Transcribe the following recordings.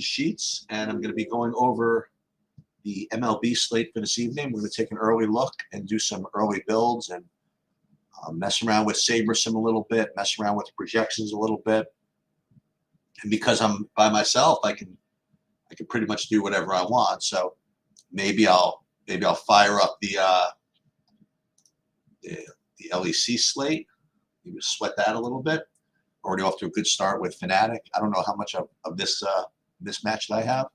sheets, and I'm going to be going over the MLB slate for this evening. We're going to take an early look and do some early builds and mess around with SaberSim a little bit, mess around with the projections a little bit. And because I'm by myself, I can pretty much do whatever I want. So maybe I'll fire up the LEC slate. Maybe sweat that a little bit. Already off to a good start with Fnatic. I don't know how much of this match that I have.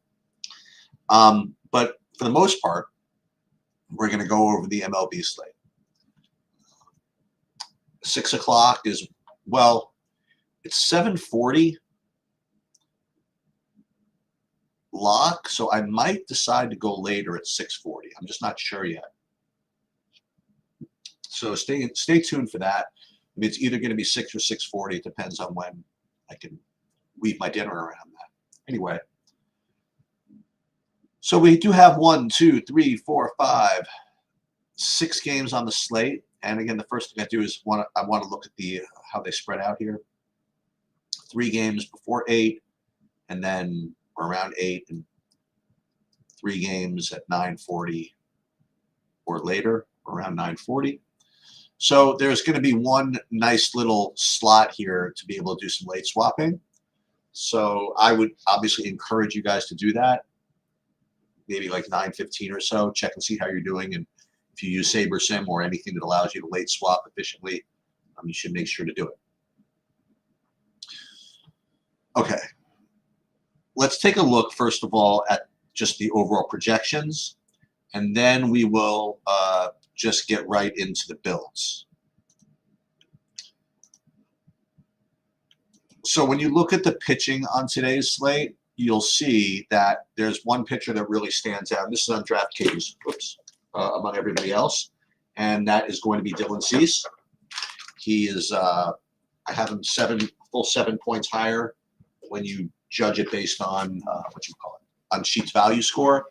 But for the most part, we're going to go over the MLB slate. 6 o'clock is, well, it's 7:40 lock, so I might decide to go later at 6:40. I'm just not sure yet. So stay tuned for that. I mean, it's either going to be 6 or 6:40. It depends on when I can weave my dinner around that. Anyway, so we do have 1, 2, 3, 4, 5, 6 games on the slate. And again, the first thing I do is I want to look at the how they spread out here. 3 games before 8, and then around 8, and 3 games at 9:40 or later, around 9:40. So there's going to be one nice little slot here to be able to do some late swapping. So I would obviously encourage you guys to do that. Maybe like 9:15 or so. Check and see how you're doing. And if you use SaberSim or anything that allows you to late swap efficiently, you should make sure to do it. Okay. Let's take a look, first of all, at just the overall projections. And then we will just get right into the builds. So when you look at the pitching on today's slate, you'll see that there's one pitcher that really stands out. This is on DraftKings, among everybody else, and that is going to be Dylan Cease. He is, I have him full 7 points higher when you judge it based on on Sheets value score,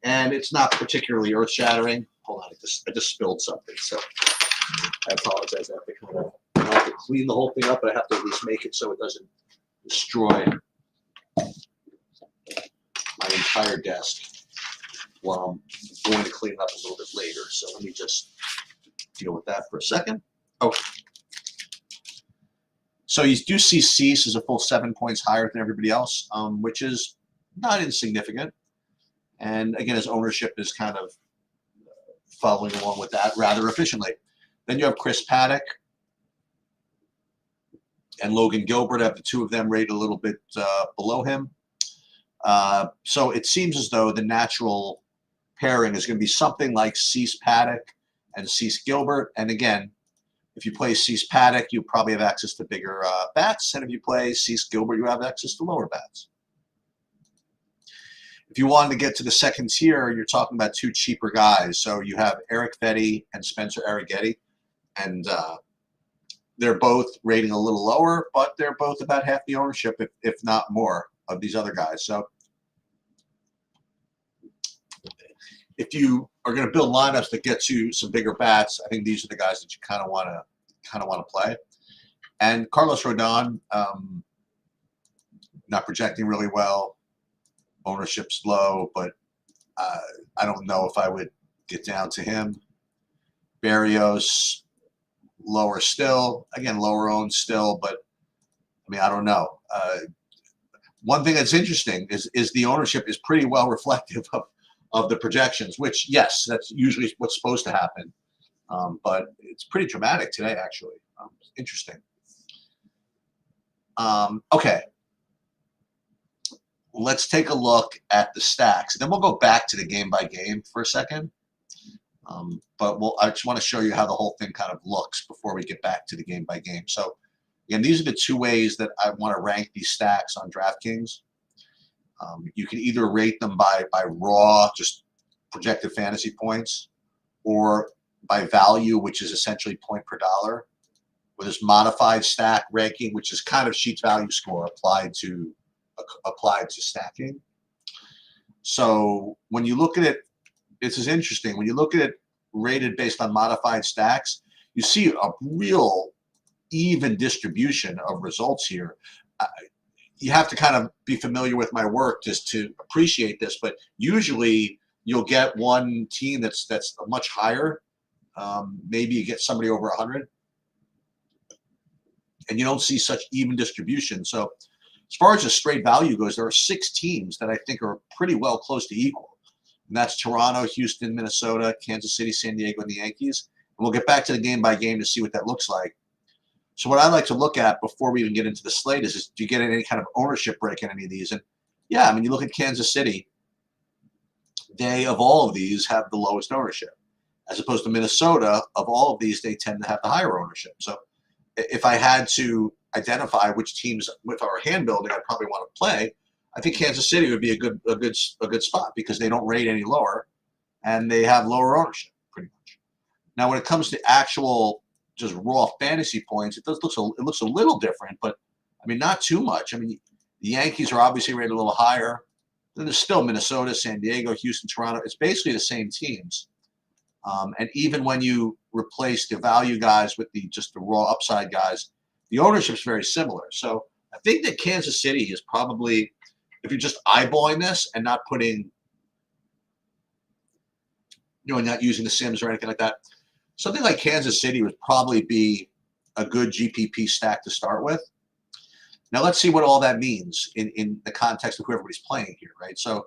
and it's not particularly earth-shattering. Hold on, I just spilled something, so I apologize. I have to clean the whole thing up, but I have to at least make it so it doesn't destroy my entire desk while I'm going to clean it up a little bit later. So let me just deal with that for a second. Okay. So you do see Cease is a full 7 points higher than everybody else, which is not insignificant. And again, his ownership is kind of following along with that rather efficiently. Then you have Chris Paddock and Logan Gilbert. I have the two of them rated a little bit below him. So it seems as though the natural pairing is going to be something like Cease Paddock and Cease Gilbert. And again, if you play Cease Paddock, you probably have access to bigger bats. And if you play Cease Gilbert, you have access to lower bats. If you wanted to get to the second tier, you're talking about 2 cheaper guys. So you have Eric Fetty and Spencer Arrighetti. And they're both rating a little lower, but they're both about half the ownership, if not more, of these other guys. So if you are going to build lineups that get you some bigger bats, I think these are the guys that you kind of want to play. And Carlos Rodon, not projecting really well. Ownership's low, but I don't know if I would get down to him. Barrios, lower still. Again, lower owned still, but I mean, I don't know. One thing that's interesting is the ownership is pretty well reflective of the projections, which, yes, that's usually what's supposed to happen. But it's pretty dramatic today, actually. Interesting. Okay. Let's take a look at the stacks. Then we'll go back to the game by game for a second. But I just want to show you how the whole thing kind of looks before we get back to the game by game. So again, these are the 2 ways that I want to rank these stacks on DraftKings. You can either rate them by raw, just projected fantasy points, or by value, which is essentially point per dollar, with this modified stack ranking, which is kind of Sheets value score applied to stacking. So when you look at it, this is interesting. When you look at it rated based on modified stacks, you see a real even distribution of results here. you have to kind of be familiar with my work just to appreciate this. But usually you'll get one team that's much higher. Maybe you get somebody over 100, and you don't see such even distribution. So as far as the straight value goes, there are 6 teams that I think are pretty well close to equal. And that's Toronto, Houston, Minnesota, Kansas City, San Diego, and the Yankees. And we'll get back to the game by game to see what that looks like. So what I like to look at before we even get into the slate is do you get any kind of ownership break in any of these? And yeah, I mean, you look at Kansas City, they, of all of these, have the lowest ownership. As opposed to Minnesota, of all of these, they tend to have the higher ownership. So if I had to identify which teams with our hand building I'd probably want to play, I think Kansas City would be a good spot because they don't rate any lower and they have lower ownership pretty much. Now, when it comes to actual just raw fantasy points, it looks a little different, but I mean not too much. I mean the Yankees are obviously rated a little higher. Then there's still Minnesota, San Diego, Houston, Toronto. It's basically the same teams. And even when you replace the value guys with just the raw upside guys, the ownership is very similar. So I think that Kansas City is probably, if you're just eyeballing this and not putting, not using the Sims or anything like that, something like Kansas City would probably be a good GPP stack to start with. Now let's see what all that means in the context of who everybody's playing here, right? So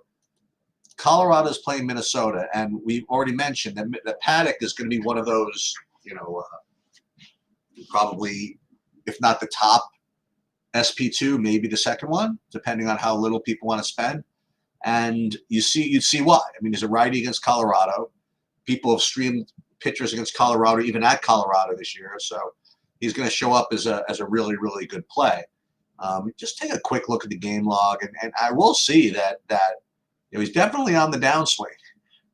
Colorado's playing Minnesota, and we've already mentioned that Paddock is going to be one of those, probably, if not the top SP2, maybe the second one, depending on how little people want to spend. And you'd see why. I mean, he's a righty against Colorado. People have streamed pitchers against Colorado, even at Colorado this year. So he's going to show up as a really, really good play. Just take a quick look at the game log, and I will see that he's definitely on the downswing.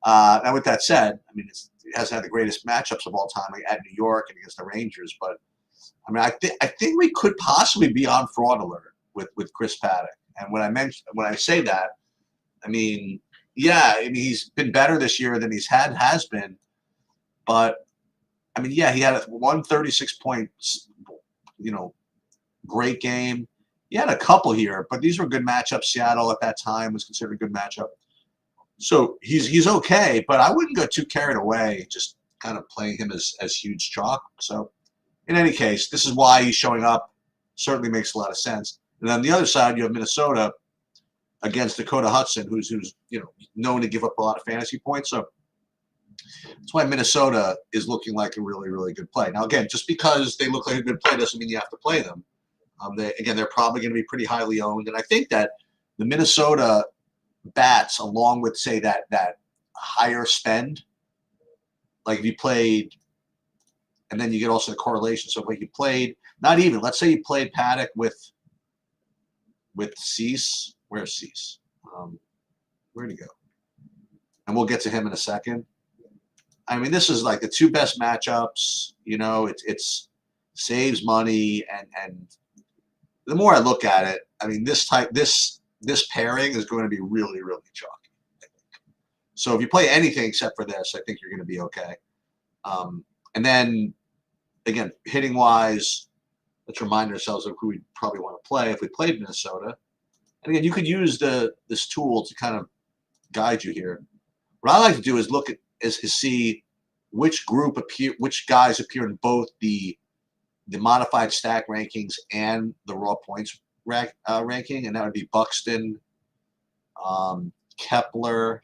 Now, with that said, I mean, he hasn't had the greatest matchups of all time at New York and against the Rangers, but I mean, I think we could possibly be on fraud alert with Chris Paddock. And when I say that, I mean, yeah, I mean he's been better this year than has been, but I mean, yeah, he had a 136 points, great game. He had a couple here, but these were good matchups. Seattle at that time was considered a good matchup. So he's okay, but I wouldn't go too carried away just kind of playing him as huge chalk. So in any case, this is why he's showing up. Certainly makes a lot of sense. And on the other side, you have Minnesota against Dakota Hudson, who's known to give up a lot of fantasy points. So that's why Minnesota is looking like a really, really good play. Now, again, just because they look like a good play doesn't mean you have to play them. They're probably going to be pretty highly owned. And I think that the Minnesota bats, along with, say, that higher spend, like if you played, and then you get also the correlation. So if you played, let's say you played Paddock with Cease. Where's Cease? Where'd he go? And we'll get to him in a second. I mean, this is like the two best matchups. It's saves money, and the more I look at it, I mean, this pairing is going to be really, really chalky, I think. So if you play anything except for this, I think you're going to be okay. And then, again, hitting-wise, let's remind ourselves of who we probably want to play if we played Minnesota. And again, you could use this tool to kind of guide you here. What I like to do is look at see which guys appear in both the modified stack rankings and the raw points ranking, and that would be Buxton, Kepler,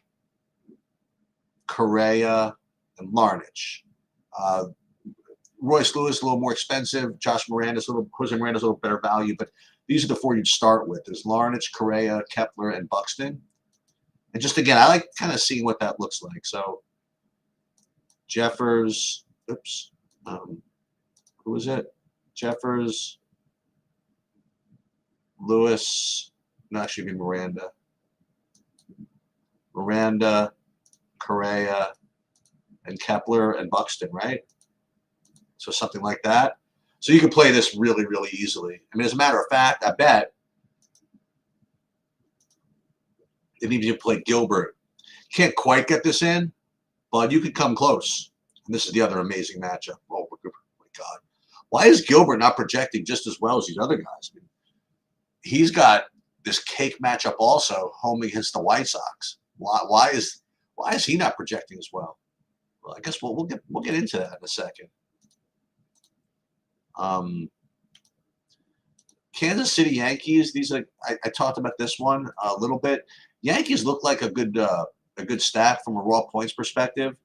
Correa, and Larnach. Royce Lewis a little more expensive. Jose Miranda's a little better value, but these are the 4 you'd start with. There's Larnach, Correa, Kepler, and Buxton. And just again, I like kind of seeing what that looks like. So Jeffers, who was it? Jeffers, Lewis, no, actually it'd be Miranda, Correa, and Kepler and Buxton, right? So something like that. So you can play this really, really easily. I mean, as a matter of fact, I bet if you play Gilbert, can't quite get this in, but you could come close. And this is the other amazing matchup. Oh my God. Why is Gilbert not projecting just as well as these other guys? I mean, he's got this cake matchup also, home against the White Sox. Why is he not projecting as well? Well, I guess we'll get into that in a second. Kansas City Yankees. These are I talked about this one a little bit. Yankees look like a good stack from a raw points perspective,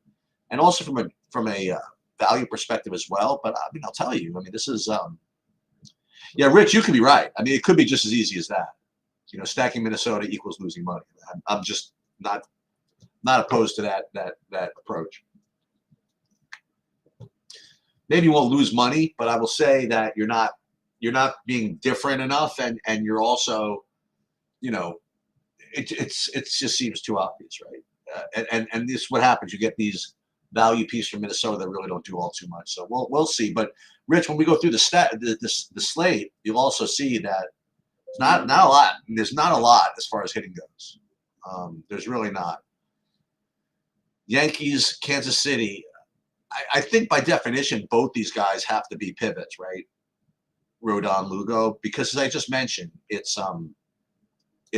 and also from a value perspective as well. But I mean, I'll tell you, I mean, this is yeah, Rich, you could be right. I mean, it could be just as easy as that. You know, stacking Minnesota equals losing money. I'm just not opposed to that approach. Maybe you won't lose money, but I will say that you're not being different enough, and you're also, you know, it just seems too obvious, right? And this is what happens. You get these value pieces from Minnesota that really don't do all too much. So we'll see. But Rich, when we go through the slate, you'll also see that it's not a lot. There's not a lot as far as hitting goes. There's really not. Yankees, Kansas City. I think by definition, both these guys have to be pivots, right? Rodon, Lugo, because as I just mentioned, it's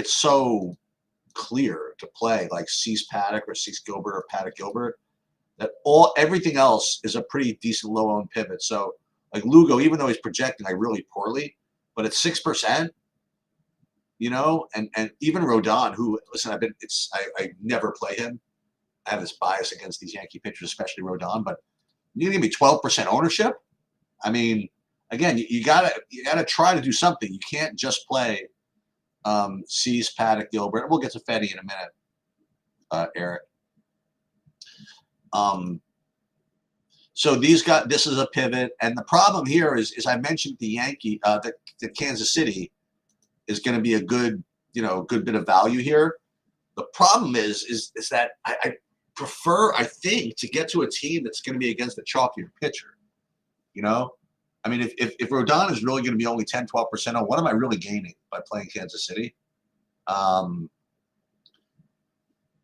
so clear to play like Cease Paddock or Cease Gilbert or Paddock Gilbert that everything else is a pretty decent low-owned pivot. So like Lugo, even though he's projecting like really poorly, but at 6%, you know, and even Rodon, who listen, I never play him. I have this bias against these Yankee pitchers, especially Rodon, but you're gonna give me 12% ownership. I mean, again, you gotta try to do something. You can't just play Cease, Paddock, Gilbert. We'll get to Fetty in a minute, Eric. So this is a pivot, and the problem here is I mentioned the Kansas City is going to be a good bit of value here. The problem is that I prefer, I think, to get to a team that's going to be against a chalkier pitcher. You know, I mean, if Rodon is really going to be only 10, 12% on, what am I really gaining by playing Kansas City?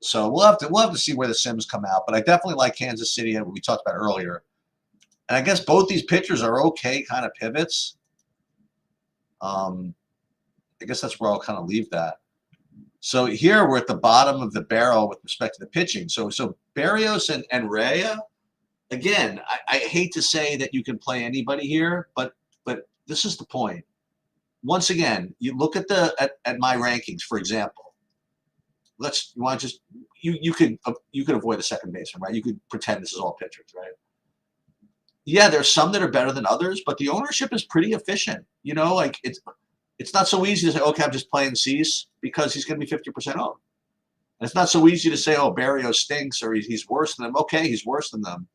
So we'll have to see where the Sims come out, but I definitely like Kansas City, as we talked about earlier. And I guess both these pitchers are okay kind of pivots. I guess that's where I'll kind of leave that. So here we're at the bottom of the barrel with respect to the pitching. So Berrios and Rea, again, I hate to say that you can play anybody here, but this is the point. Once again, you look at my rankings, for example. You could avoid the second baseman, right? You could pretend this is all pitchers, right? Yeah, there's some that are better than others, but the ownership is pretty efficient. You know, like it's not so easy to say, okay, I'm just playing Cease because he's going to be 50% owned. And it's not so easy to say, oh, Berrios stinks or he's worse than them. Okay, he's worse than them.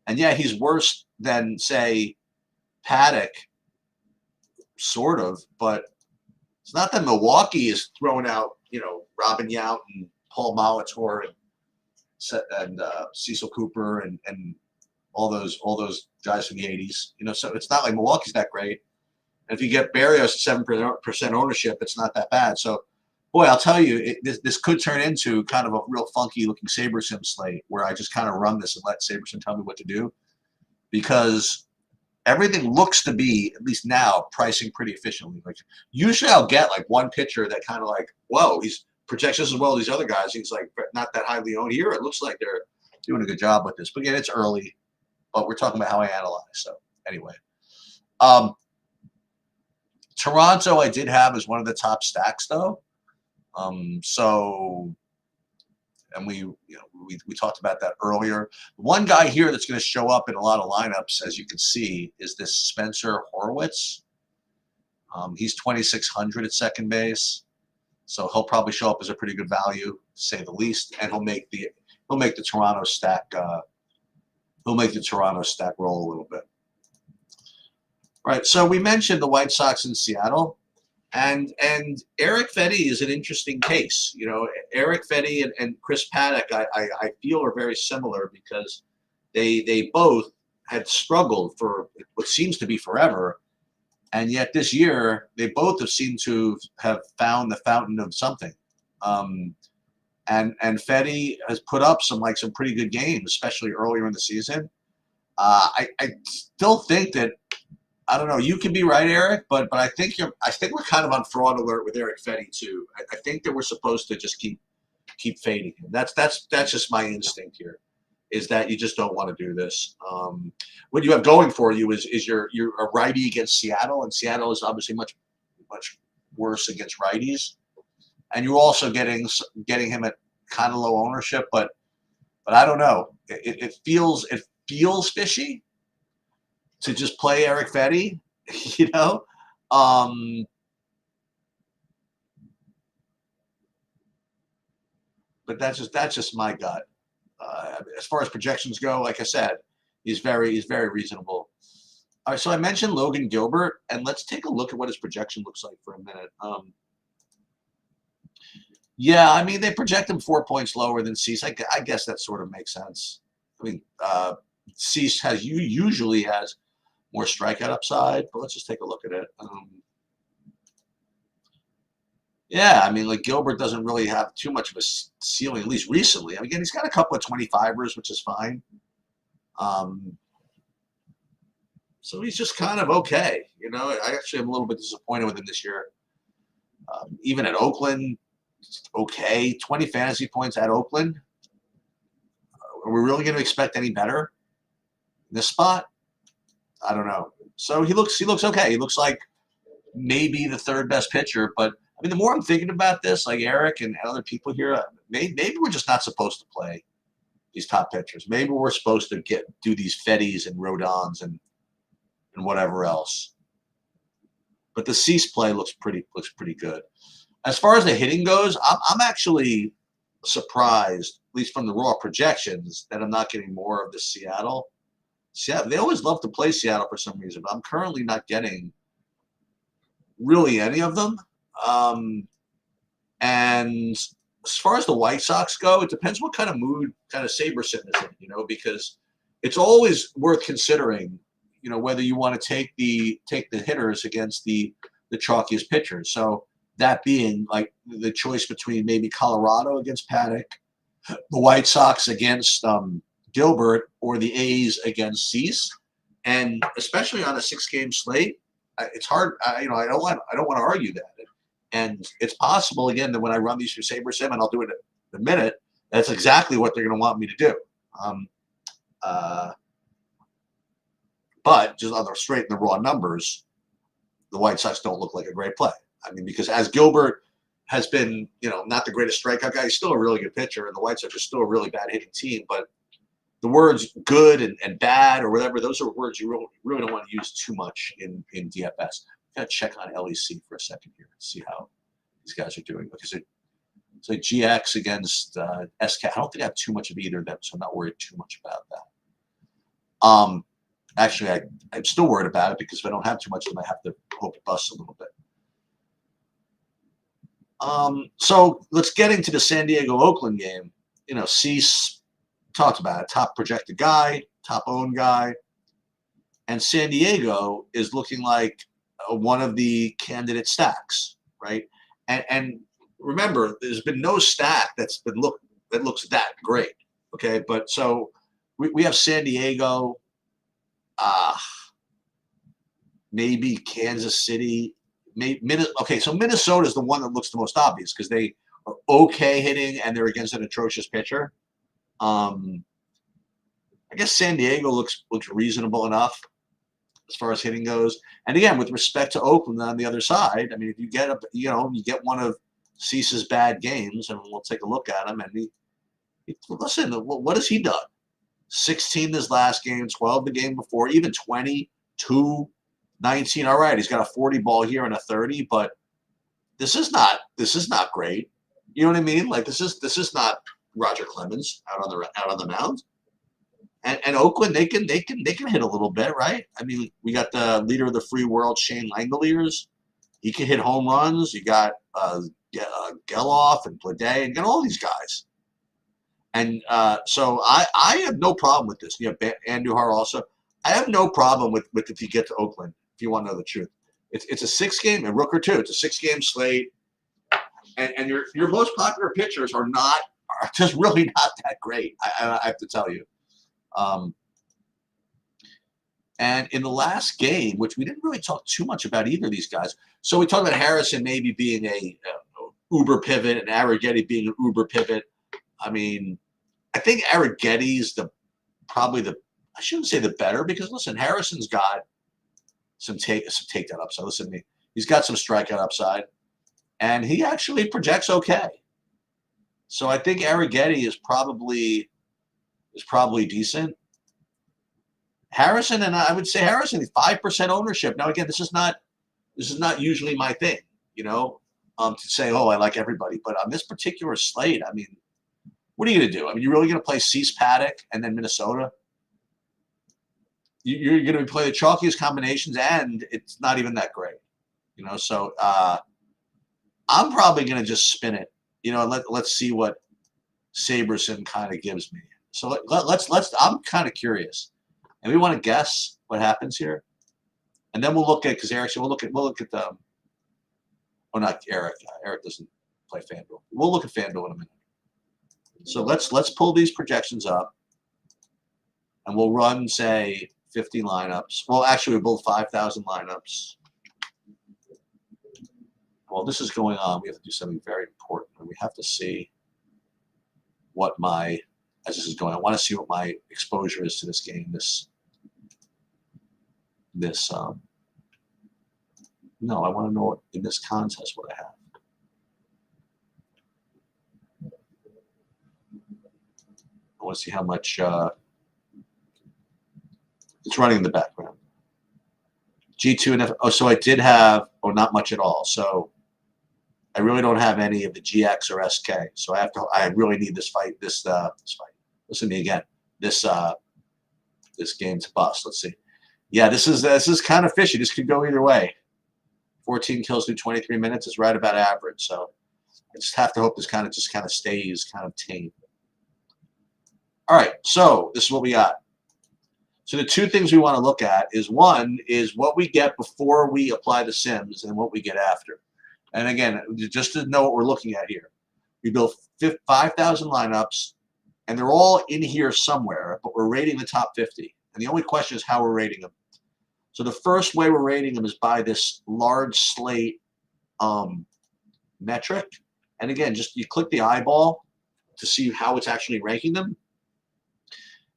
And yeah, he's worse than, say, Paddock, sort of, but it's not that Milwaukee is throwing out, you know, Robin Yount and Paul Molitor and Cecil Cooper and all those guys from the 80s. You know, so it's not like Milwaukee's that great. And if you get Berrios at 7% ownership, it's not that bad. So, boy, I'll tell you, this could turn into kind of a real funky-looking SaberSim slate where I just kind of run this and let SaberSim tell me what to do, because everything looks to be, at least now, pricing pretty efficiently. Like usually I'll get like one pitcher that kind of like, whoa, he's projects just as well as these other guys. He's like not that highly owned. Here it looks like they're doing a good job with this. But again, it's early, but we're talking about how I analyze. So anyway. Toronto I did have as one of the top stacks though. And we talked about that earlier. One guy here that's going to show up in a lot of lineups, as you can see, is this Spencer Horwitz. He's 2,600 at second base, so he'll probably show up as a pretty good value, to say the least, and he'll make the Toronto stack. He'll make the Toronto stack roll a little bit. Right. So we mentioned the White Sox in Seattle. And Eric Fetty is an interesting case. You know, Eric Fetty and Chris Paddock, I feel are very similar because they both had struggled for what seems to be forever, and yet this year they both have seemed to have found the fountain of something. And Fetty has put up some pretty good games, especially earlier in the season. I still think that I don't know. You could be right, Eric, but I think we're kind of on fraud alert with Eric Fetty too. I think that we're supposed to just keep fading him. That's just my instinct here, is that you just don't want to do this. What you have going for you is you're a righty against Seattle, and Seattle is obviously much worse against righties, and you're also getting him at kind of low ownership, but I don't know. It feels fishy to just play Eric Fetty, you know. But that's just my gut. As far as projections go, like I said, he's very reasonable. All right, so I mentioned Logan Gilbert, and let's take a look at what his projection looks like for a minute. Yeah, I mean, they project him 4 points lower than Cease. I guess that sort of makes sense. I mean, Cease usually has more strikeout upside, but let's just take a look at it. Yeah, I mean, like Gilbert doesn't really have too much of a ceiling, at least recently. I mean, again, he's got a couple of 25ers, which is fine. So he's just kind of okay. You know, I actually am a little bit disappointed with him this year. Even at Oakland, okay, 20 fantasy points at Oakland. Are we really going to expect any better in this spot? I don't know. So he looks okay. He looks like maybe the third best pitcher. But I mean, the more I'm thinking about this, like Eric and other people here, maybe we're just not supposed to play these top pitchers. Maybe we're supposed to do these Fettys and Rodons and whatever else. But the Cease play looks pretty good. As far as the hitting goes, I'm actually surprised, at least from the raw projections, that I'm not getting more of the Seattle. They always love to play Seattle for some reason, but I'm currently not getting really any of them. And as far as the White Sox go, it depends what kind of mood kind of Saberson is in, you know, because it's always worth considering, you know, whether you want to take the hitters against the chalkiest pitchers. So that being like the choice between maybe Colorado against Paddock, the White Sox against Gilbert, or the A's against Cease. And especially on a 6-game slate, it's hard. I don't want to argue that. And it's possible, again, that when I run these through SaberSim, and I'll do it in a minute, that's exactly what they're going to want me to do. But just on the raw numbers, the White Sox don't look like a great play. I mean, because as Gilbert has been, you know, not the greatest strikeout guy, he's still a really good pitcher, and the White Sox are still a really bad hitting team. But the words good and bad or whatever, those are words you really don't want to use too much in DFS. Got to check on LEC for a second here and see how these guys are doing. Because it's like GX against SK. I don't think I have too much of either of them, so I'm not worried too much about that. Actually, I'm still worried about it because if I don't have too much of them, I have to hope it busts a little bit. So let's get into the San Diego-Oakland game. You know, Cease talked about it. Top projected guy, top owned guy. And San Diego is looking like one of the candidate stacks, right? And remember, there's been no stack that looks that great, okay? But so we have San Diego, maybe Kansas City, okay, so Minnesota is the one that looks the most obvious because they are okay hitting and they're against an atrocious pitcher. I guess San Diego looks reasonable enough as far as hitting goes. And again, with respect to Oakland on the other side, I mean, if you get one of Cease's bad games, and we'll take a look at him, and listen, what has he done? 16 his last game, 12 the game before, even 20, 2, 19. All right, he's got a 40 ball here and a 30, but this is not great. You know what I mean? Like this is not Roger Clemens out on the mound. And Oakland, they can hit a little bit, right? I mean, we got the leader of the free world, Shane Langoliers. He can hit home runs. You got Geloff and Bleday, and got all these guys. And so I have no problem with this. You know, Andujar also. I have no problem with if you get to Oakland, if you want to know the truth. It's a 6-game, and Rooker too. It's a 6-game slate. And your most popular pitchers are just really not that great. I have to tell you. And in the last game, which we didn't really talk too much about either of these guys. So we talked about Harrison maybe being a uber pivot and Arrighetti being an uber pivot. I mean, I think Arrighetti's probably I shouldn't say the better, because listen, Harrison's got some takedown upside. Listen to me. He's got some strikeout upside, and he actually projects okay. So I think Arrighetti is probably decent. Harrison, and I would say Harrison, 5% ownership. Now again, this is not usually my thing, to say, oh, I like everybody. But on this particular slate, I mean, what are you going to do? I mean, you're really going to play Cease, Paddock, and then Minnesota? You're going to play the chalkiest combinations, and it's not even that great, So I'm probably going to just spin it, let's see what Saberson kind of gives me. So let's. I'm kind of curious, and we want to guess what happens here, and then we'll look at, because Eric said we'll look at the. Oh, not Eric. Eric doesn't play FanDuel. We'll look at FanDuel in a minute. So let's pull these projections up, and we'll run, say, 50 lineups. Well, actually, we build 5,000 lineups. Well, this is going on. We have to do something very important, and we have to see what as this is going, I want to see what my exposure is to this game. No, I want to know what, in this contest, what I have. I want to see how much it's running in the background. G2 and F. Oh, so I did have, not much at all. So I really don't have any of the GX or SK. So I really need this fight. This fight. Listen to me again. This game to bust. Let's see. Yeah, this is kind of fishy. This could go either way. 14 kills through 23 minutes is right about average. So I just have to hope this kind of stays kind of tame. All right, so this is what we got. So the two things we want to look at is, one is what we get before we apply the sims and what we get after. And again, just to know what we're looking at here, we built 5,000 lineups, and they're all in here somewhere, but we're rating the top 50. And the only question is how we're rating them. So the first way we're rating them is by this large slate metric. And again, just you click the eyeball to see how it's actually ranking them.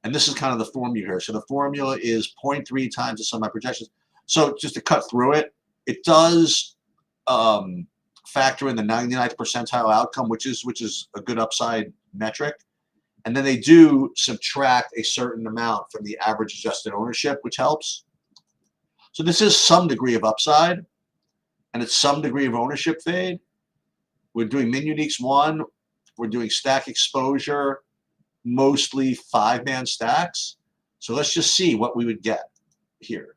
And this is kind of the formula here. So the formula is 0.3 times the sum of my projections. So just to cut through it, it does factor in the 99th percentile outcome, which is a good upside metric. And then they do subtract a certain amount from the average adjusted ownership, which helps. So this is some degree of upside, and it's some degree of ownership fade. We're doing min uniques 1. We're doing stack exposure, mostly 5-man stacks. So let's just see what we would get here.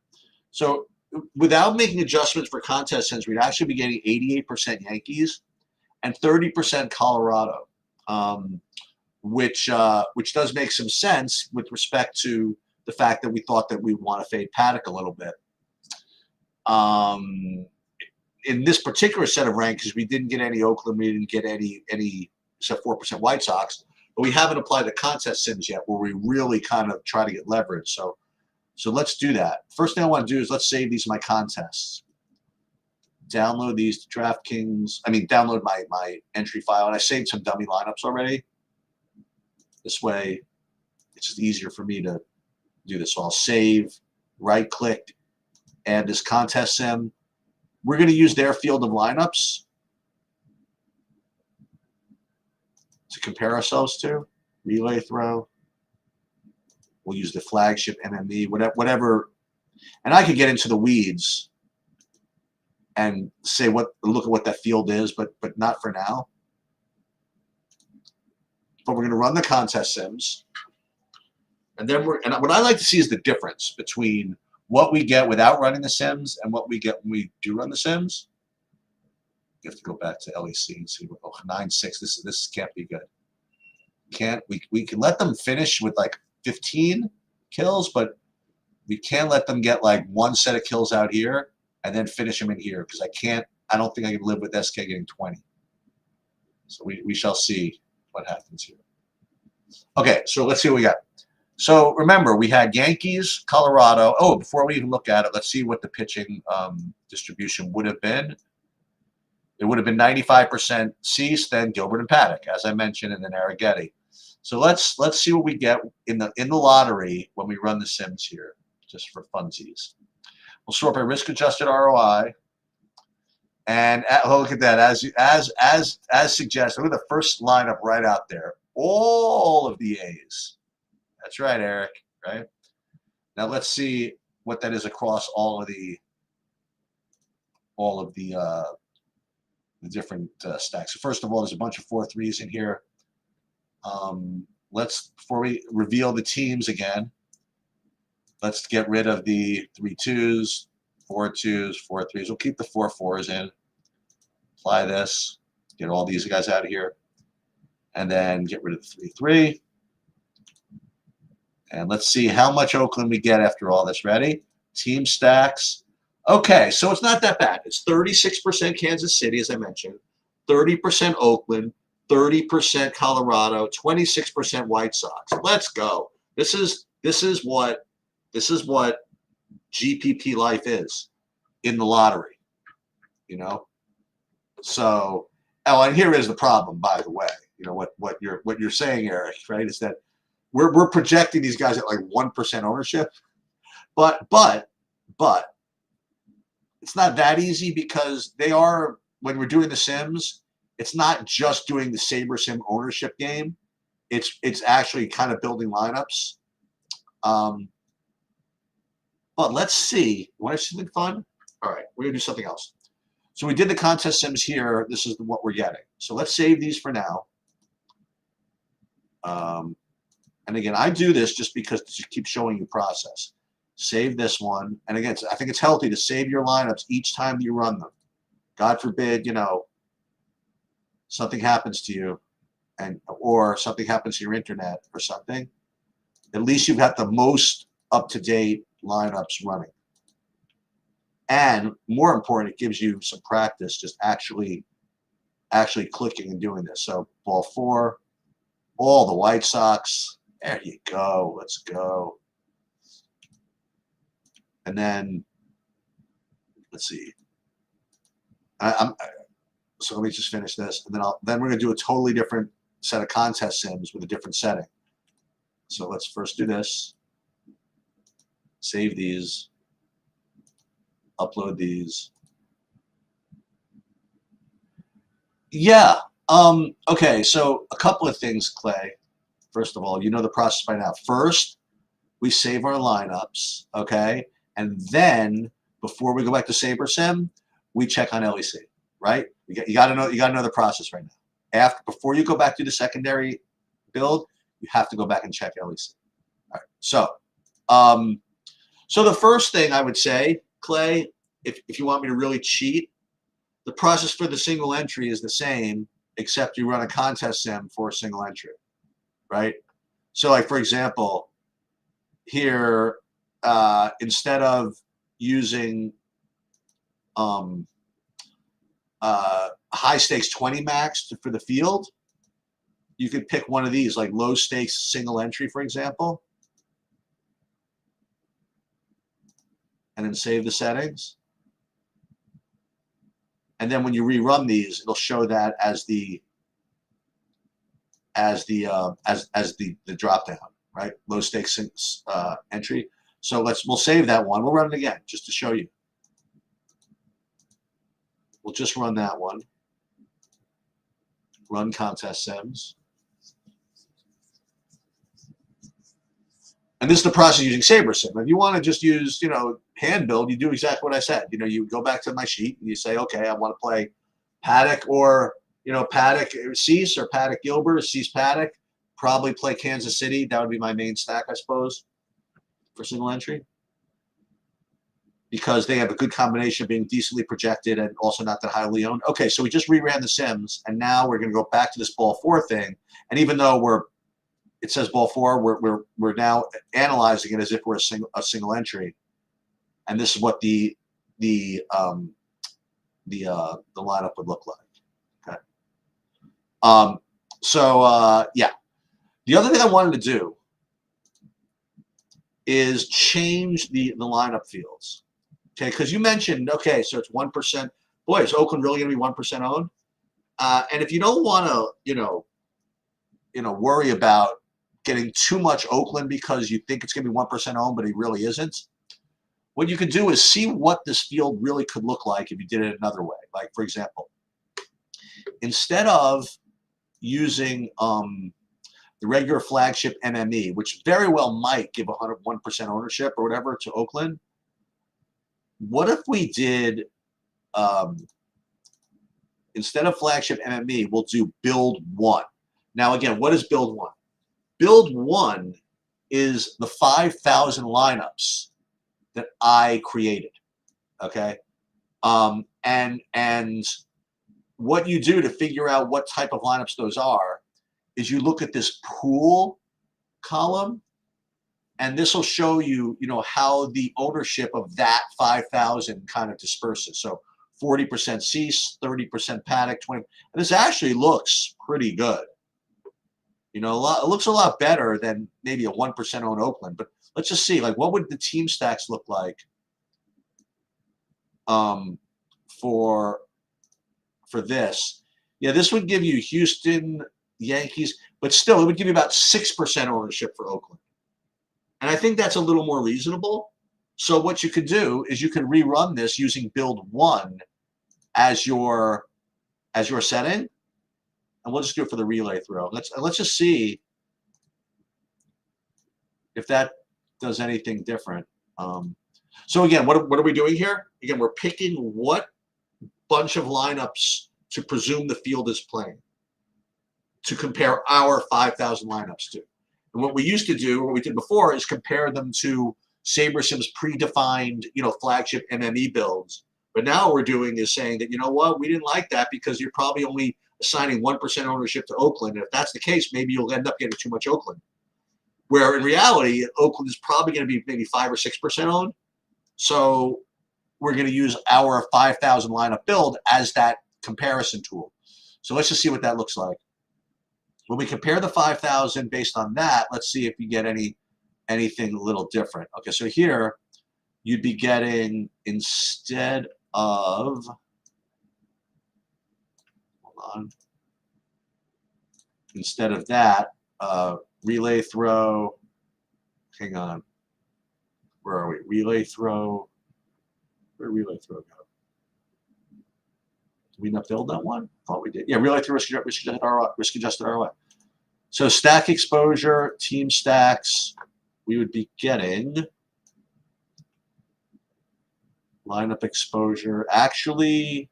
So without making adjustments for contest sims, we'd actually be getting 88% Yankees and 30% Colorado, which does make some sense with respect to the fact that we thought that we want to fade Paddock a little bit. In this particular set of rankings, we didn't get any Oakland, we didn't get any except 4% White Sox, but we haven't applied the contest sims yet, where we really kind of try to get leverage. So let's do that. First thing I want to do is let's save these my contests. Download these to DraftKings. I mean, download my entry file, and I saved some dummy lineups already. This way, it's just easier for me to do this. So I'll save, right-click, add this contest sim. We're going to use their field of lineups to compare ourselves to. Relay throw. We'll use the flagship MME, whatever. And I could get into the weeds and say look at what that field is, but not for now. But we're going to run the contest sims, and then and what I like to see is the difference between what we get without running the sims and what we get when we do run the sims. You have to go back to LEC and see. Oh, 9-6. This can't be good. We can let them finish with like 15 kills, but we can't let them get like one set of kills out here and then finish them in here, because I don't think I can live with SK getting 20. So we shall see what happens here. Okay, so let's see what we got. So remember, we had Yankees, Colorado. Oh, before we even look at it, let's see what the pitching distribution would have been. It would have been 95% Cease, then Gilbert and Paddock, as I mentioned, and then Arrighetti. So let's see what we get in the lottery when we run the Sims here, just for funsies. We'll sort by risk-adjusted ROI, and look at that. As suggested, look at the first lineup right out there. All of the A's. That's right, Eric. Right. Now let's see what that is across all of the different stacks. So first of all, there's a bunch of 4-3s in here. Before we reveal the teams again, let's get rid of the 3-2s, 4-2s, 4-3s. We'll keep the 4-4s in. Apply this. Get all these guys out of here. And then get rid of the 3-3. And let's see how much Oakland we get after all this. Ready? Team stacks. Okay, so it's not that bad. It's 36% Kansas City, as I mentioned, 30% Oakland, 30% Colorado, 26% White Sox. Let's go. This is what GPP life is in the lottery. You know. So, and here is the problem, by the way. You know what you're saying, Eric, right? Is that we're projecting these guys at like 1% ownership, but it's not that easy because they are, when we're doing the Sims, it's not just doing the Saber Sim ownership game. It's actually kind of building lineups. But let's see. You want to see something fun? All right, we're gonna do something else. So we did the contest Sims here. This is what we're getting. So let's save these for now. And again, I do this just because to keep showing you process. Save this one. And again, I think it's healthy to save your lineups each time you run them. God forbid, you know, something happens to you or something happens to your internet or something. At least you've got the most up-to-date lineups running. And more important, it gives you some practice just actually clicking and doing this. So ball 4, all the White Sox. There you go. Let's go. And then let's see. So let me just finish this, and then we're going to do a totally different set of contest Sims with a different setting. So let's first do this. Save these. Upload these. Yeah. Okay. So a couple of things, Clay. First of all, you know the process by now. First, we save our lineups, okay? And then before we go back to Saber Sim, we check on LEC, right? You got to know the process right now. Before you go back to the secondary build, you have to go back and check LEC. All right. So the first thing I would say, Clay, if you want me to really cheat, the process for the single entry is the same, except you run a contest Sim for a single entry. Right? So like, for example, here, instead of using high stakes 20 max for the field, you could pick one of these, like low stakes single entry, for example, and then save the settings. And then when you rerun these, it'll show that as the drop down, right? Low stakes entry. So we'll save that one. We'll run it again just to show you. We'll just run that one. Run contest Sims. And this is the process using Saber Sim. If you want to just use, hand build, you do exactly what I said. You go back to my sheet and you say, okay, I want to play Paddock or Paddock Cease or Paddock Gilbert or Cease Paddock. Probably play Kansas City. That would be my main stack, I suppose, for single entry. Because they have a good combination of being decently projected and also not that highly owned. Okay, so we just reran the Sims, and now we're going to go back to this ball 4 thing. And even though it says ball 4, we're now analyzing it as if we're a single entry. And this is what the lineup would look like. Okay. Yeah. The other thing I wanted to do is change the lineup fields. Okay, because you mentioned, okay, so it's 1%. Boy, is Oakland really going to be 1% owned? And if you don't want to, worry about getting too much Oakland because you think it's going to be 1% owned, but he really isn't, what you could do is see what this field really could look like if you did it another way. Like, for example, instead of using the regular flagship MME, which very well might give 101% ownership or whatever to Oakland, what if we did, instead of flagship MME, we'll do build one. Now, again, what is build one? Build one is the 5,000 lineups that I created, okay? And what you do to figure out what type of lineups those are is you look at this pool column, and this will show you, how the ownership of that 5,000 kind of disperses. So 40% Cease, 30% Paddock, 20. And this actually looks pretty good. It looks a lot better than maybe a 1% owned Oakland. But let's just see, like, what would the team stacks look like for this? Yeah, this would give you Houston, Yankees, but still, it would give you about 6% ownership for Oakland. And I think that's a little more reasonable. So what you could do is you can rerun this using build one as your setting. And we'll just do it for the relay throw. Let's just see if that does anything different. So again, what are we doing here? Again, we're picking what bunch of lineups to presume the field is playing to compare our 5,000 lineups to. And what we used to do, what we did before, is compare them to SaberSim's predefined, flagship MME builds. But now what we're doing is saying that, we didn't like that because you're probably only assigning 1% ownership to Oakland. And if that's the case, maybe you'll end up getting too much Oakland. Where in reality, Oakland is probably going to be maybe 5 or 6% owned. So we're going to use our 5,000 lineup build as that comparison tool. So let's just see what that looks like. When we compare the 5,000 based on that, let's see if you get anything a little different. Okay, so here you'd be getting, instead of, instead of that, relay throw, hang on, where are we? Relay throw, where did relay throw go? Did we not build that one? Thought we did. Yeah, relay through risk adjusted ROI. So stack exposure, team stacks, we would be getting lineup exposure. Actually,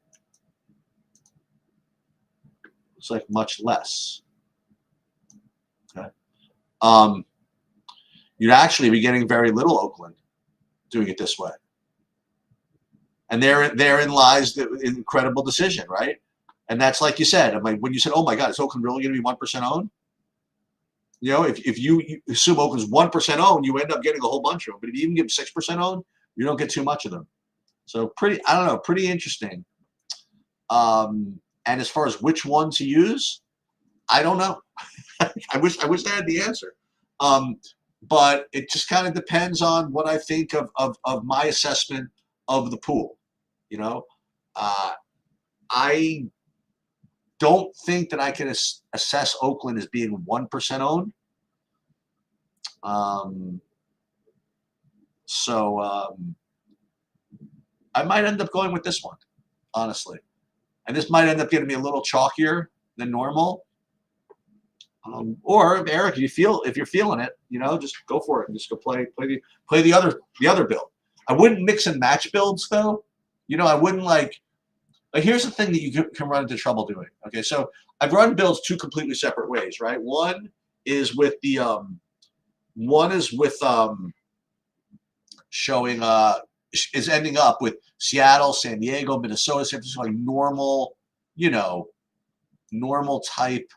it's like much less. Okay. You'd actually be getting very little Oakland doing it this way. And therein lies the incredible decision, right? And that's like you said. When you said, "Oh my God, is Oakland really going to be 1% owned?" If you assume Oakland's 1% owned, you end up getting a whole bunch of them. But if you even give 6% owned, you don't get too much of them. So pretty interesting. And as far as which one to use, I don't know. I wish I had the answer. But it just kind of depends on what I think of my assessment of the pool. I don't think that I can assess Oakland as being 1% owned. So I might end up going with this one, honestly. And this might end up getting me a little chalkier than normal. Or Eric, if you're feeling it, just go for it and just go play the other build. I wouldn't mix and match builds though. I wouldn't like here's the thing that you can run into trouble doing. Okay, so I've run builds two completely separate ways, right? One is with showing is ending up with Seattle, San Diego, Minnesota, San Francisco, like normal type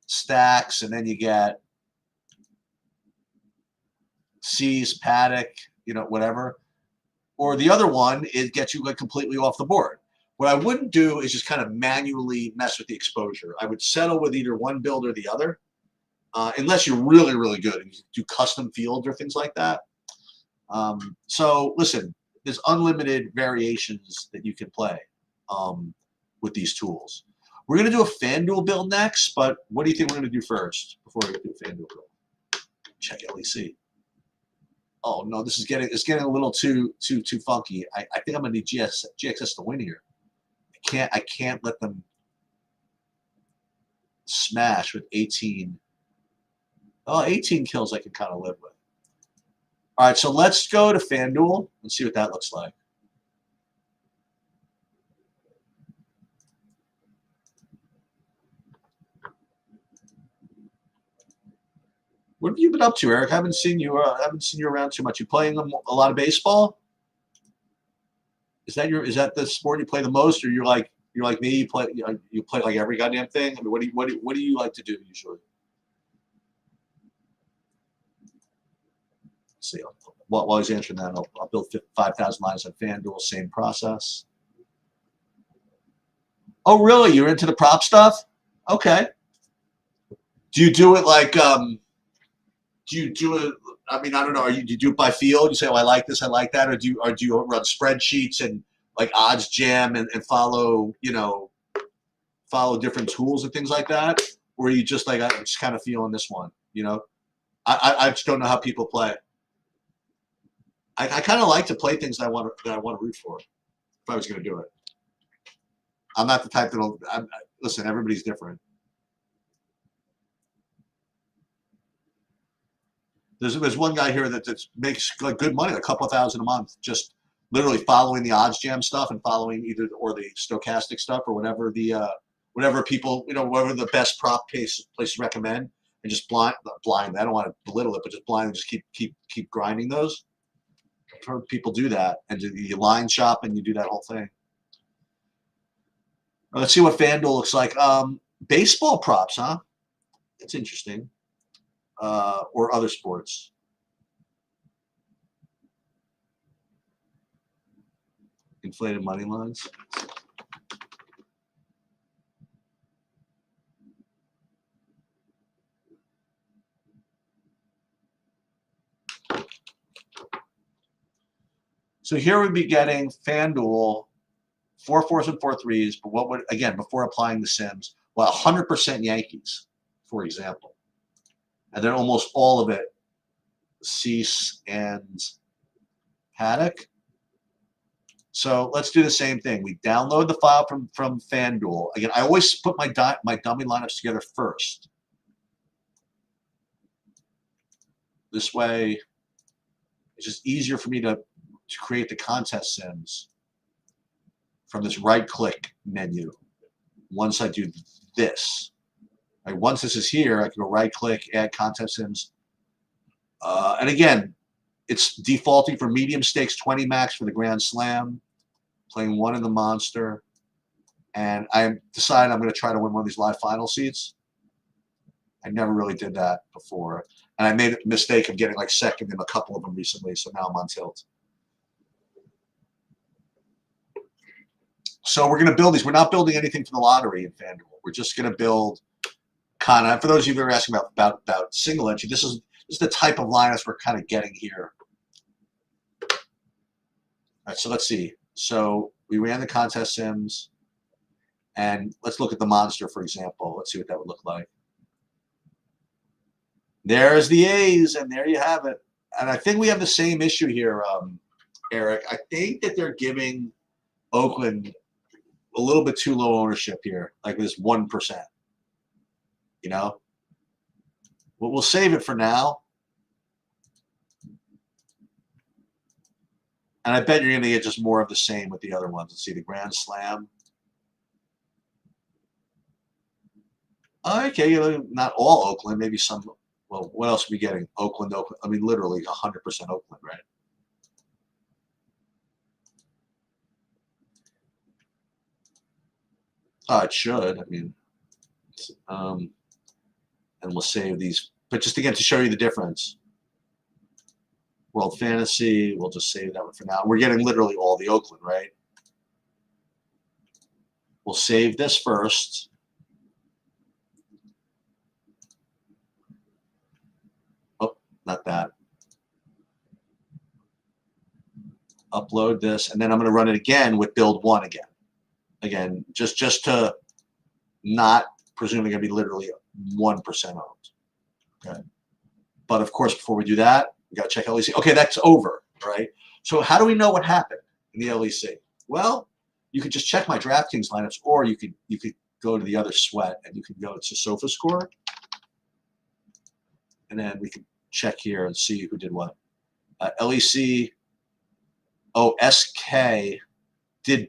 stacks, and then you get Cease, Paddock, whatever. Or the other one, it gets you like completely off the board. What I wouldn't do is just kind of manually mess with the exposure. I would settle with either one build or the other. unless you're really, really good and you do custom fields or things like that. So listen, there's unlimited variations that you can play with these tools. We're going to do a FanDuel build next, but what do you think we're going to do first before we do a FanDuel build? Check LEC. Oh no, this is getting a little too funky. I think I'm going to need GXS to win here. I can't let them smash with 18. Oh, 18 kills I can kind of live with. All right, so let's go to FanDuel and see what that looks like. What have you been up to, Eric? I haven't seen you around too much. You playing a lot of baseball? Is that the sport you play the most, or you're like me? You play like every goddamn thing. I mean, what do you like to do usually? Let's see. While he's answering that, I'll build 5,000 lines on FanDuel. Same process. Oh, really? You're into the prop stuff? Okay. Do you do it like do you do it? I mean, I don't know. Do you do it by field? You say, "Oh, I like this, I like that," or do you run spreadsheets and like odds jam and follow different tools and things like that, or are you just like, I'm just kind of feeling this one? I just don't know how people play. I kind of like to play things that I want to root for. If I was going to do it, I'm not the type that'll. Listen, everybody's different. There's one guy here that makes like good money, a couple $1,000 a month, just literally following the odds jam stuff and following the stochastic stuff or whatever whatever people whatever the best prop places recommend, and just blind. I don't want to belittle it, but just blindly just keep grinding those. I've heard people do that, and you line shop and you do that whole thing. Let's see what FanDuel looks like. Baseball props, huh? That's interesting. Or other sports. Inflated money lines. So here we'd be getting FanDuel 4 4s and 4 3s, but what would, again, before applying the sims, well, 100% Yankees, for example. And then almost all of it, Cease and Haddock. So let's do the same thing. We download the file from FanDuel. Again, I always put my dummy lineups together first. This way, it's just easier for me to create the contest sims from this right-click menu. Once I do this. Like once this is here, I can go right-click, add contest sims. And again, it's defaulting for medium stakes 20 max for the Grand Slam, playing 1 in the Monster, and I decided I'm going to try to win one of these live final seats. I never really did that before, and I made a mistake of getting like second in a couple of them recently, so now I'm on tilt. So we're going to build these. We're not building anything for the lottery in FanDuel. We're just going to build kind of, for those of you who are asking about single entry, this is the type of lineups we're kind of getting here. All right, so let's see. So we ran the contest sims, and let's look at the Monster, for example. Let's see what that would look like. There's the A's, and there you have it. And I think we have the same issue here, Eric. I think that they're giving Oakland a little bit too low ownership here, like this 1%. We'll save it for now. And I bet you're going to get just more of the same with the other ones. Let's see, the Grand Slam. Okay, not all Oakland, maybe some. Well, what else are we getting? Oakland. I mean, literally 100% Oakland, right? It should. I mean, and we'll save these. But just again to show you the difference. World Fantasy, we'll just save that one for now. We're getting literally all the Oakland, right? We'll save this first. Upload this, and then I'm going to run it again with build one again. Again, just to not presume they're going to be literally 1% owned. Okay. But of course, before we do that, we got to check LEC. Okay, that's over, right? So how do we know what happened in the LEC? Well, you could just check my DraftKings lineups, or you could go to the other sweat and you can go to SofaScore, and then we can check here and see who did what. LEC, SK did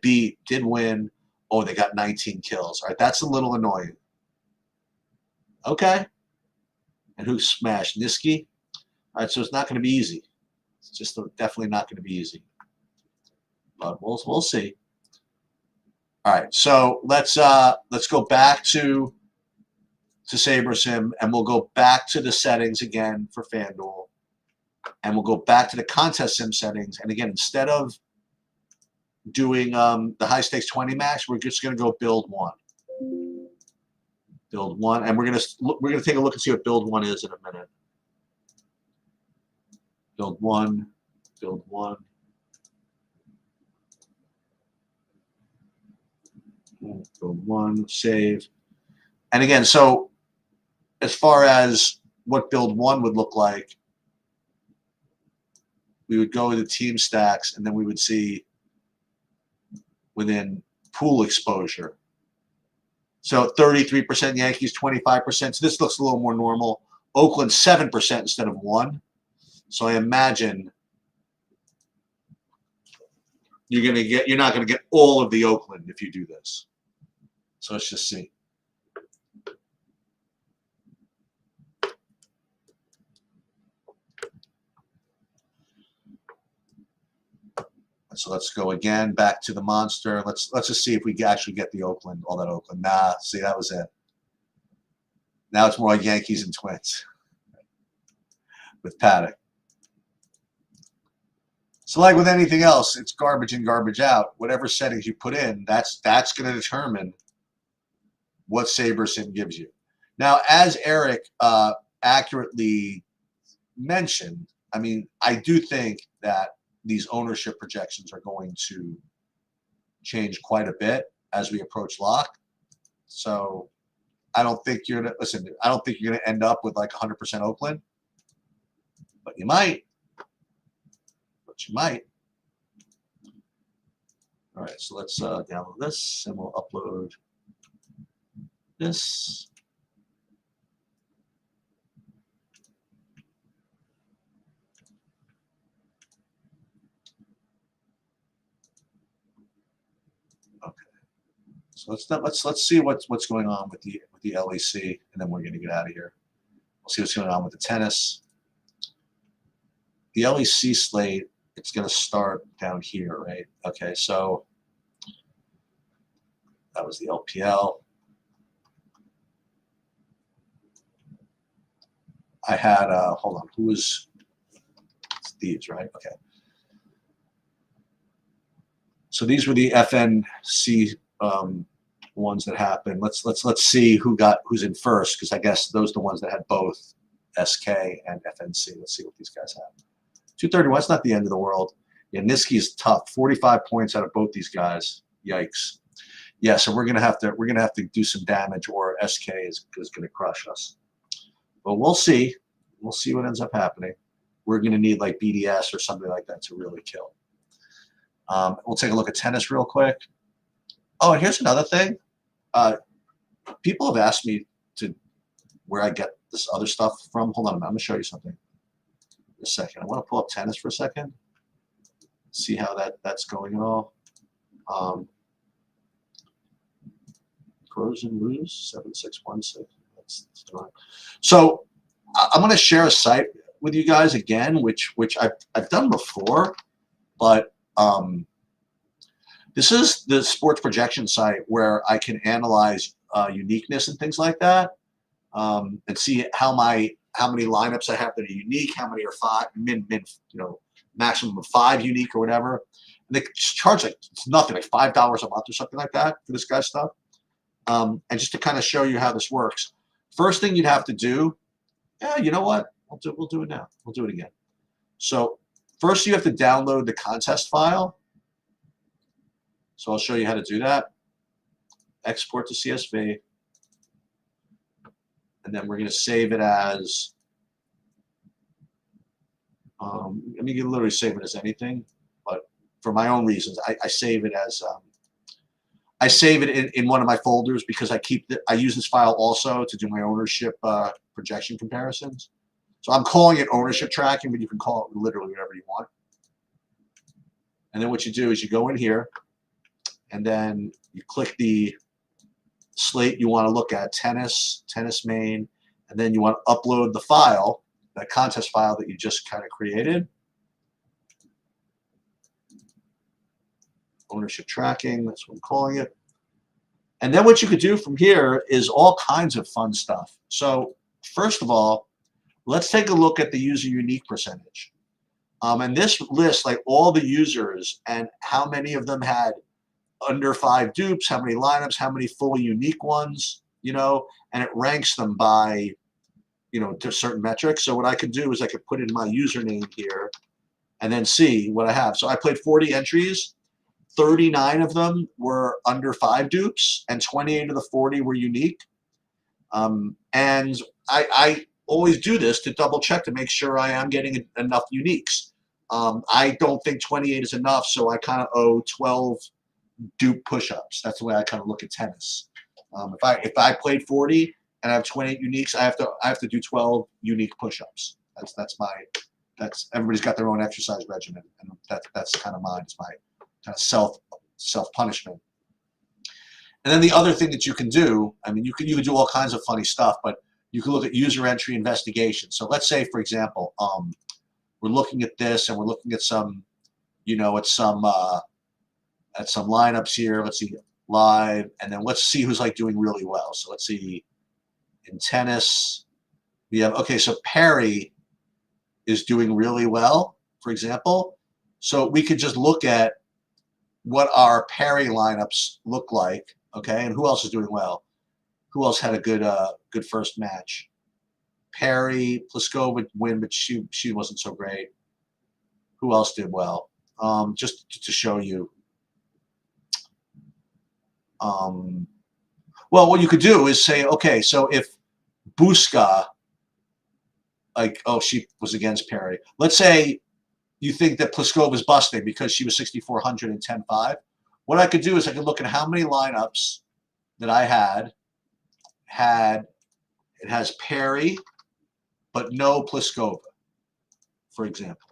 win. Oh, they got 19 kills. All right, that's a little annoying. Okay. And who smashed? Niski? All right, so it's not going to be easy. It's just definitely not going to be easy. But we'll see. All right, so let's go back to SaberSim, and we'll go back to the settings again for FanDuel, and we'll go back to the contest sim settings. And again, instead of doing the high stakes 20 max, we're just going to go build one. Build one, and we're gonna take a look and see what build one is in a minute. Build one, build one. Build one, save. And again, so as far as what build one would look like, we would go to team stacks, and then we would see within pool exposure. So 33% Yankees, 25%. So this looks a little more normal. Oakland 7% instead of 1%. So I imagine you're not gonna get all of the Oakland if you do this. So let's just see. So let's go again back to the monster. Let's just see if we actually get the Oakland, all that Oakland. Nah, see, that was it. Now it's more like Yankees and Twins with Paddock. So like with anything else, it's garbage in, garbage out. Whatever settings you put in, that's going to determine what SaberSim gives you. Now, as Eric accurately mentioned, I mean, I do think that these ownership projections are going to change quite a bit as we approach lock. So I don't think you're going to, listen, I don't think you're going to end up with like 100% Oakland, but you might. But you might. All right, so let's download this, and we'll upload this. So let's see what's going on with the LEC, and then we're going to get out of here. We'll see what's going on with the tennis. The LEC slate, it's going to start down here, right? Okay, so that was the LPL. I had hold on, who was these, right? Okay. So these were the FNC ones that happened. Let's see who's in first, because I guess those are the ones that had both SK and FNC. Let's see what these guys have. 231. That's not the end of the world. Yeah, Niski is tough. 45 points out of both these guys. Yikes. Yeah, so we're gonna have to do some damage, or SK is gonna crush us. But we'll see. We'll see what ends up happening. We're gonna need like BDS or something like that to really kill. We'll take a look at tennis real quick. Oh, and here's another thing. People have asked me where I get this other stuff from. Hold on, I'm going to show you something in a second. I want to pull up tennis for a second, see how that's going at all. Pros and lose 7616. That's fine. So I'm going to share a site with you guys again, which I've done before, but this is the sports projection site where I can analyze uniqueness and things like that, and see how many lineups I have that are unique, how many are maximum of 5 unique or whatever. And they charge like it's nothing, like $5 a month or something like that for this guy's stuff. And just to kind of show you how this works, first thing you'd have to do, yeah, you know what? We'll do it now. We'll do it again. So First, you have to download the contest file. So I'll show you how to do that. Export to CSV. And then we're going to save it as, I mean, you can literally save it as anything, but for my own reasons, I save it as, I save it in one of my folders because I use this file also to do my ownership projection comparisons. So I'm calling it ownership tracking, but you can call it literally whatever you want. And then what you do is you go in here, and then you click the slate you want to look at, tennis main, and then you want to upload the file, that contest file that you just kind of created. Ownership tracking, that's what I'm calling it. And then what you could do from here is all kinds of fun stuff. So first of all, let's take a look at the user unique percentage. And this lists like all the users and how many of them had under 5 dupes, how many lineups, how many fully unique ones, you know, and it ranks them by, you know, to certain metrics. So what I could do is I could put in my username here and then see what I have. So I played 40 entries. 39 of them were under 5 dupes, and 28 of the 40 were unique. And I always do this to double check to make sure I am getting enough uniques. I don't think 28 is enough, so I kind of owe 12 dupe push-ups. That's the way I kind of look at tennis. If I played 40 and I have 28 uniques, I have to do 12 unique push-ups. That's everybody's got their own exercise regimen, and that's kind of mine. It's my kind of self punishment. And then the other thing that you can do, I mean, you can do all kinds of funny stuff, but you can look at user entry investigation. So let's say, for example, we're looking at this and we're looking at some, you know, at some lineups here. Let's see live, and then let's see who's like doing really well. So let's see in tennis, we have, okay, so Perry is doing really well, for example. So we could just look at what our Perry lineups look like, okay, and who else is doing well? Who else had a good first match? Perry, Pliskova would win, but she wasn't so great. Who else did well? Just to show you. Well, what you could do is say, okay, so if Buska, like, oh, she was against Perry. Let's say you think that Pliskova is busting because she was 6,400 and 10-5. What I could do is I could look at how many lineups that I had. It has Perry, but no Pliskova, for example,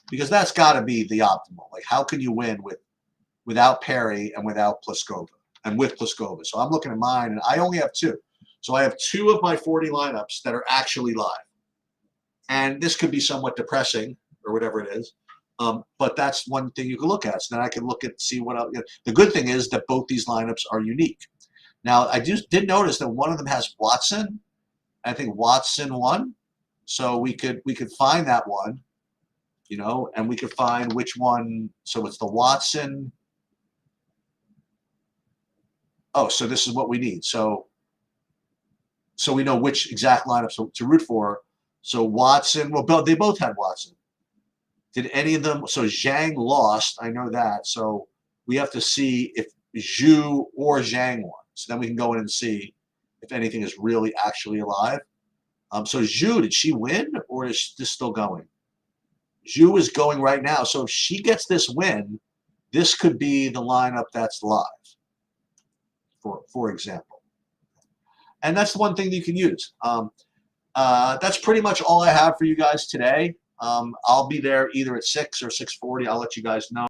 because that's got to be the optimal. Like, how can you win without Perry and without Pliskova and with Pliskova? So I'm looking at mine, and I only have 2. So I have 2 of my 40 lineups that are actually live, and this could be somewhat depressing or whatever it is. But that's one thing you can look at. So then I can look at, see what else. You know, the good thing is that both these lineups are unique. Now, I just did notice that one of them has Watson. I think Watson won. So we could find that one, you know, and we could find which one. So it's the Watson. Oh, so this is what we need. So we know which exact lineups to root for. So Watson, well, they both had Watson. Did any of them? So Zhang lost. I know that. So we have to see if Zhu or Zhang won. So then we can go in and see if anything is really actually alive. So Zhu, did she win, or is this still going? Zhu is going right now. So if she gets this win, this could be the lineup that's live, for example. And that's the one thing that you can use. That's pretty much all I have for you guys today. I'll be there either at 6 or 6:40. I'll let you guys know.